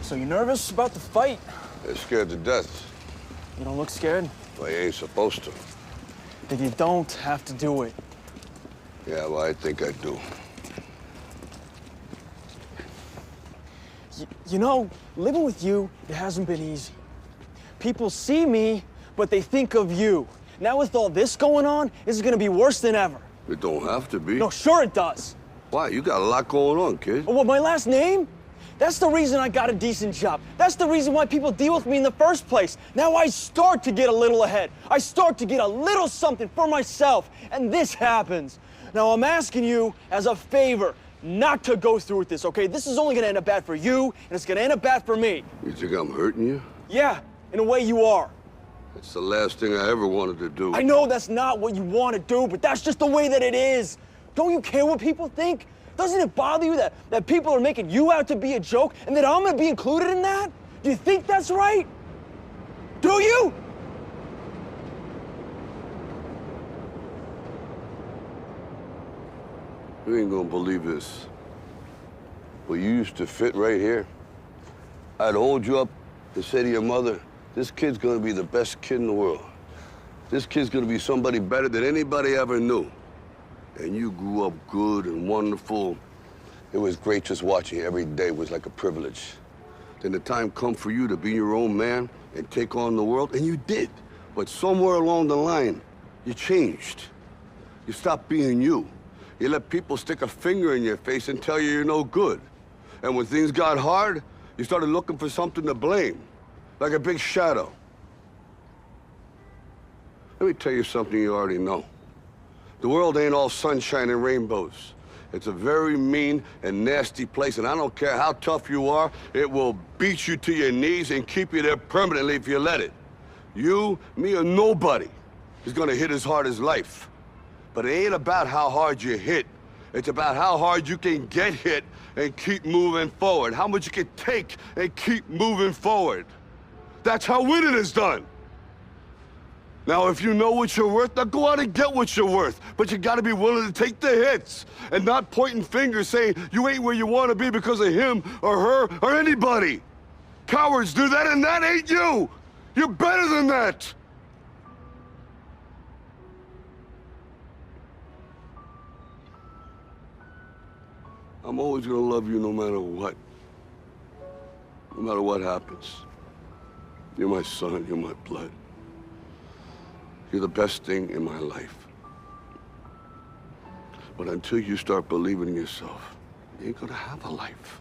So you nervous about the fight? They're scared to death. You don't look scared? Well, you ain't supposed to. Then you don't have to do it. Yeah, well, I think I do. You know, living with you, it hasn't been easy. People see me, but they think of you. Now with all this going on, this is gonna be worse than ever. It don't have to be. No, sure it does. Why? You got a lot going on, kid. Oh, what, my last name? That's the reason I got a decent job. That's the reason why people deal with me in the first place. Now I start to get a little ahead. I start to get a little something for myself, and this happens. Now I'm asking you as a favor not to go through with this, okay? This is only gonna end up bad for you, and it's gonna end up bad for me. You think I'm hurting you? Yeah, in a way you are. It's the last thing I ever wanted to do. I know that's not what you want to do, but that's just the way that it is. Don't you care what people think? Doesn't it bother you that people are making you out to be a joke and that I'm gonna be included in that? Do you think that's right? Do you? You ain't gonna believe this. But you used to fit right here. I'd hold you up and say to your mother, this kid's gonna be the best kid in the world. This kid's gonna be somebody better than anybody ever knew. And you grew up good and wonderful. It was great just watching you every day. It was like a privilege. Then the time come for you to be your own man and take on the world, and you did. But somewhere along the line, you changed. You stopped being you. You let people stick a finger in your face and tell you you're no good. And when things got hard, you started looking for something to blame, like a big shadow. Let me tell you something you already know. The world ain't all sunshine and rainbows. It's a very mean and nasty place, and I don't care how tough you are, it will beat you to your knees and keep you there permanently if you let it. You, me, or nobody is gonna hit as hard as life. But it ain't about how hard you hit. It's about how hard you can get hit and keep moving forward. How much you can take and keep moving forward. That's how winning is done. Now, if you know what you're worth, now go out and get what you're worth. But you gotta be willing to take the hits and not pointing fingers saying you ain't where you wanna be because of him or her or anybody. Cowards do that, and that ain't you. You're better than that. I'm always gonna love you no matter what. No matter what happens. You're my son, you're my blood. You're the best thing in my life. But until you start believing in yourself, you ain't gonna have a life.